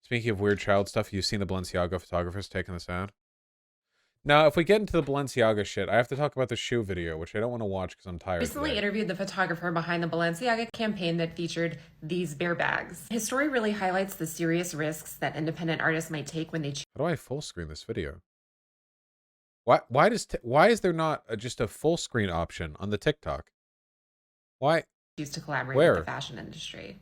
Speaking of weird child stuff, you've seen the Balenciaga photographers taking this out? Now, if we get into the Balenciaga shit, I have to talk about the shoe video, which I don't want to watch because I'm tired Recently today. interviewed the photographer behind the Balenciaga campaign that featured these bear bags. His story really highlights the serious risks that independent artists might take when they How do I full screen this video? Why is there not just a full screen option on the TikTok? Why? choose to collaborate with the Where? fashion industry.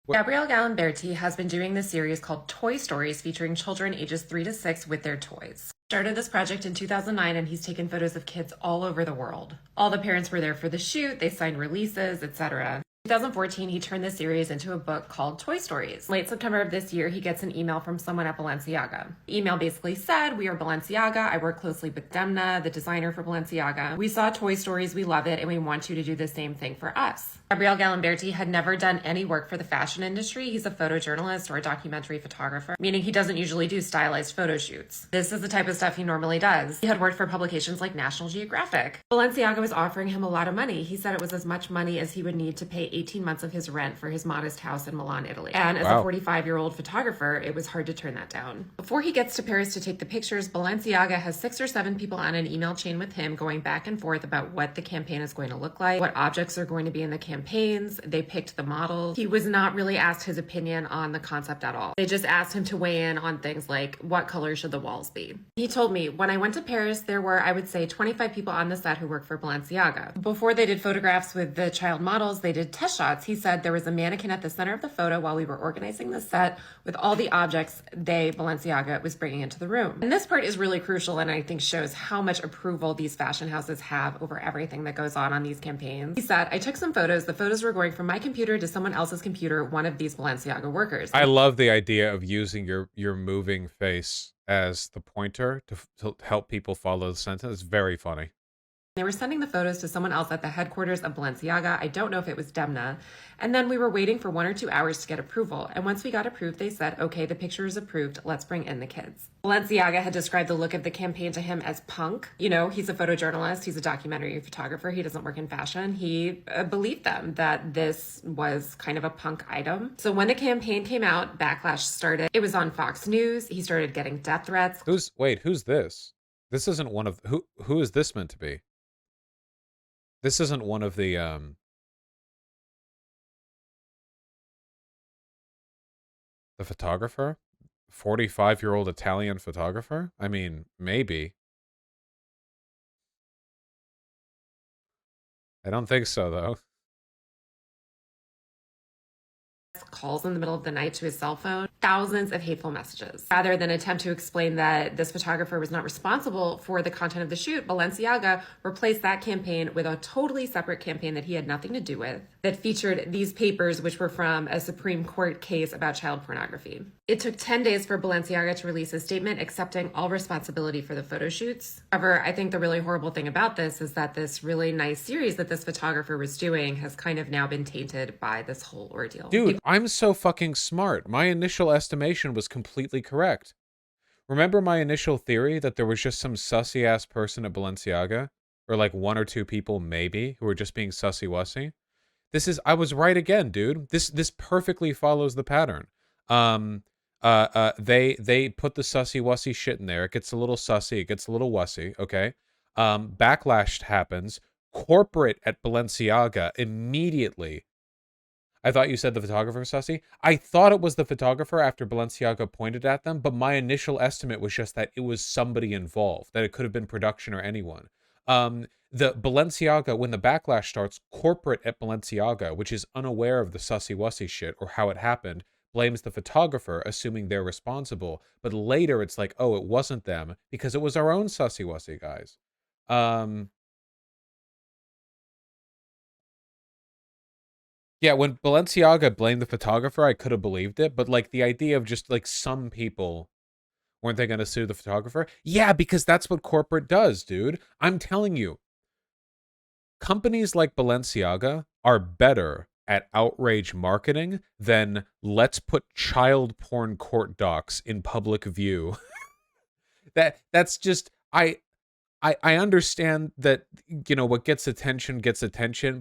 Where? Gabrielle Galimberti has been doing this series called Toy Stories featuring children ages 3 to 6 with their toys. Started this project in 2009 and he's taken photos of kids all over the world. All the parents were there for the shoot, they signed releases, etc. In 2014, he turned this series into a book called Toy Stories. Late September of this year, he gets an email from someone at Balenciaga. The email basically said, "We are Balenciaga. I work closely with Demna, the designer for Balenciaga. We saw Toy Stories, we love it, and we want you to do the same thing for us." Gabrielle Galimberti had never done any work for the fashion industry. He's a photojournalist or a documentary photographer, meaning he doesn't usually do stylized photo shoots. This is the type of stuff he normally does. He had worked for publications like National Geographic. Balenciaga was offering him a lot of money. He said it was as much money as he would need to pay 18 months of his rent for his modest house in Milan, Italy. And as a 45-year-old photographer, it was hard to turn that down. Before he gets to Paris to take the pictures, Balenciaga has 6 or 7 people on an email chain with him going back and forth about what the campaign is going to look like, what objects are going to be in the campaigns. They picked the models. He was not really asked his opinion on the concept at all. They just asked him to weigh in on things like what color should the walls be. He told me, "When I went to Paris, there were, I would say, 25 people on the set who work for Balenciaga. Before they did photographs with the child models, they did test shots." He said there was a mannequin at the center of the photo while we were organizing the set with all the objects Balenciaga, was bringing into the room. And this part is really crucial and I think shows how much approval these fashion houses have over everything that goes on these campaigns. He said, "I took some photos. The photos were going from my computer to someone else's computer, one of these Balenciaga workers." I love the idea of using your moving face as the pointer to help people follow the sentence. It's very funny. They were sending the photos to someone else at the headquarters of Balenciaga. I don't know if it was Demna. And then we were waiting for 1 or 2 hours to get approval. And once we got approved, they said, "Okay, the picture is approved. Let's bring in the kids." Balenciaga had described the look of the campaign to him as punk. You know, he's a photojournalist. He's a documentary photographer. He doesn't work in fashion. He believed them that this was kind of a punk item. So when the campaign came out, backlash started. It was on Fox News. He started getting death threats. Who's this? This isn't one of who is this meant to be? This isn't one of the photographer? 45-year-old Italian photographer? I mean, maybe. I don't think so, though. Calls in the middle of the night to his cell phone, thousands of hateful messages. Rather than attempt to explain that this photographer was not responsible for the content of the shoot, Balenciaga replaced that campaign with a totally separate campaign that he had nothing to do with, that featured these papers, which were from a Supreme Court case about child pornography. It took 10 days for Balenciaga to release a statement accepting all responsibility for the photo shoots. However, I think the really horrible thing about this is that this really nice series that this photographer was doing has kind of now been tainted by this whole ordeal. Dude, I'm so fucking smart. My initial estimation was completely correct. Remember my initial theory that there was just some sussy-ass person at Balenciaga? Or like 1 or 2 people, maybe, who were just being Sassy Wussy? I was right again, dude. This perfectly follows the pattern. They put the Sassy Wussy shit in there. It gets a little sussy. It gets a little wussy, okay? Backlash happens. Corporate at Balenciaga immediately. I thought you said the photographer, Sussy. I thought it was the photographer after Balenciaga pointed at them, but my initial estimate was just that it was somebody involved, that it could have been production or anyone. The Balenciaga, when the backlash starts, corporate at Balenciaga, which is unaware of the Sassy Wussy shit or how it happened, blames the photographer, assuming they're responsible. But later it's like, oh, it wasn't them because it was our own Sassy Wussy guys. Yeah, when Balenciaga blamed the photographer, I could have believed it, but like the idea of just like some people, weren't they going to sue the photographer? Yeah, because that's what corporate does, dude. I'm telling you. Companies like Balenciaga are better at outrage marketing than let's put child porn court docs in public view. That's just I understand that, what gets attention,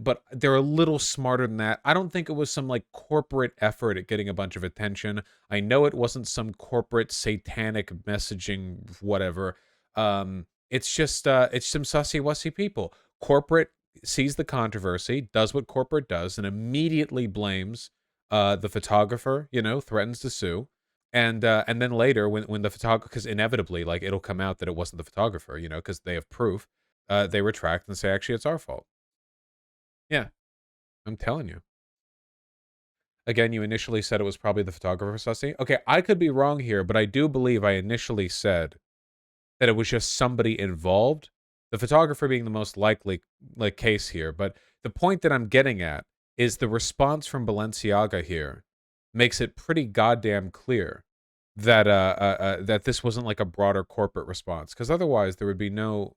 but they're a little smarter than that. I don't think it was some like corporate effort at getting a bunch of attention. I know it wasn't some corporate satanic messaging, whatever. It's some sussy wussy people. Corporate sees the controversy, does what corporate does, and immediately blames the photographer, threatens to sue. And then later, when the photographer, because inevitably, like, it'll come out that it wasn't the photographer, because they have proof, they retract and say, actually, it's our fault. Yeah, I'm telling you. Again, you initially said it was probably the photographer, Sussy. Okay, I could be wrong here, but I do believe I initially said that it was just somebody involved. The photographer being the most likely like case here, but the point that I'm getting at is the response from Balenciaga here makes it pretty goddamn clear that that this wasn't like a broader corporate response, because otherwise there would be no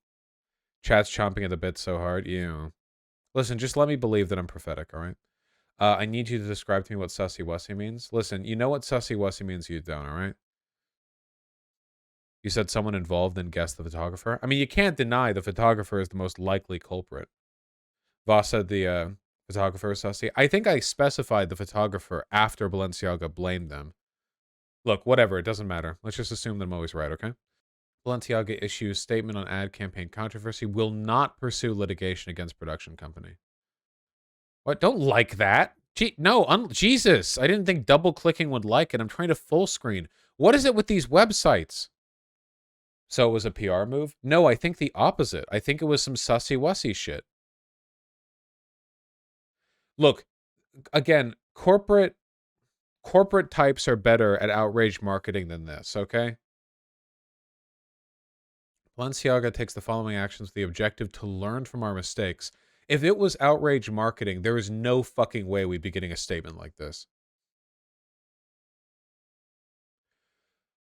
chats chomping at the bit so hard. Listen, just let me believe that I'm prophetic, all right? I need you to describe to me what Sassy Wussy means. Listen, you know what Sassy Wussy means, you don't, all right? You said someone involved and guessed the photographer. I mean, you can't deny the photographer is the most likely culprit. Vaush said the photographer is Sussy. I think I specified the photographer after Balenciaga blamed them. Look, whatever, it doesn't matter. Let's just assume that I'm always right, okay? Balenciaga issues statement on ad campaign controversy, will not pursue litigation against production company. What? Don't like that. No, Jesus. I didn't think double clicking would like it. I'm trying to full screen. What is it with these websites? So it was a PR move? No, I think the opposite. I think it was some sussy wussy shit. Look, again, corporate types are better at outrage marketing than this, okay? Balenciaga takes the following actions with the objective to learn from our mistakes. If it was outrage marketing, there is no fucking way we'd be getting a statement like this.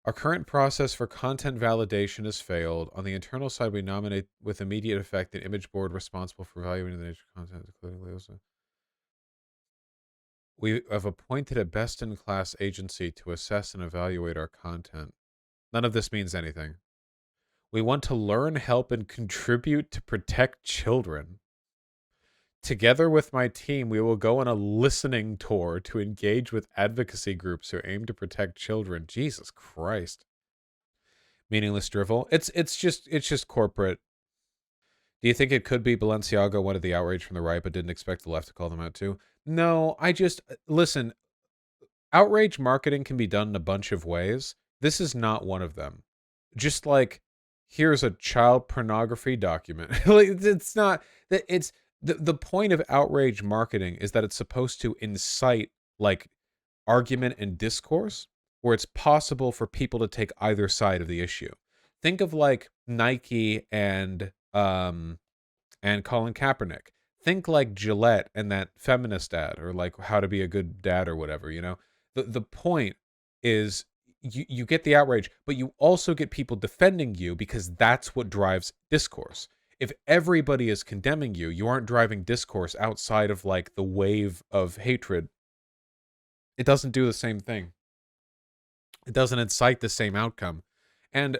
Our current process for content validation has failed. On the internal side, we nominate with immediate effect an image board responsible for evaluating the nature of content, including we have appointed a best-in-class agency to assess and evaluate our content. None of this means anything. We want to learn, help, and contribute to protect children. Together with my team, we will go on a listening tour to engage with advocacy groups who aim to protect children. Jesus Christ. Meaningless drivel. It's just corporate. Do you think it could be Balenciaga wanted the outrage from the right but didn't expect the left to call them out too? No, listen, outrage marketing can be done in a bunch of ways. This is not one of them. Just like, here's a child pornography document. Like, it's not that it's the point of outrage marketing is that it's supposed to incite like argument and discourse where it's possible for people to take either side of the issue. Think of like Nike and Colin Kaepernick. Think like Gillette and that feminist ad, or like how to be a good dad or whatever, The point is you get the outrage, but you also get people defending you because that's what drives discourse. If everybody is condemning you, you aren't driving discourse outside of like the wave of hatred. It doesn't do the same thing. It doesn't incite the same outcome. And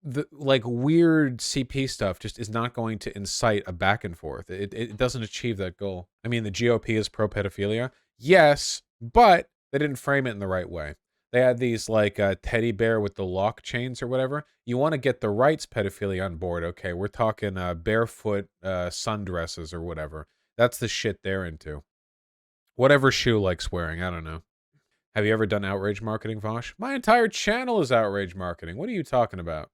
the like weird CP stuff just is not going to incite a back and forth. It doesn't achieve that goal. I mean, the GOP is pro pedophilia. Yes, but they didn't frame it in the right way. They had these like teddy bear with the lock chains or whatever. You want to get the rights pedophilia on board. Okay, we're talking barefoot sundresses or whatever. That's the shit they're into. Whatever shoe likes wearing, I don't know. Have you ever done outrage marketing, Vaush? My entire channel is outrage marketing. What are you talking about?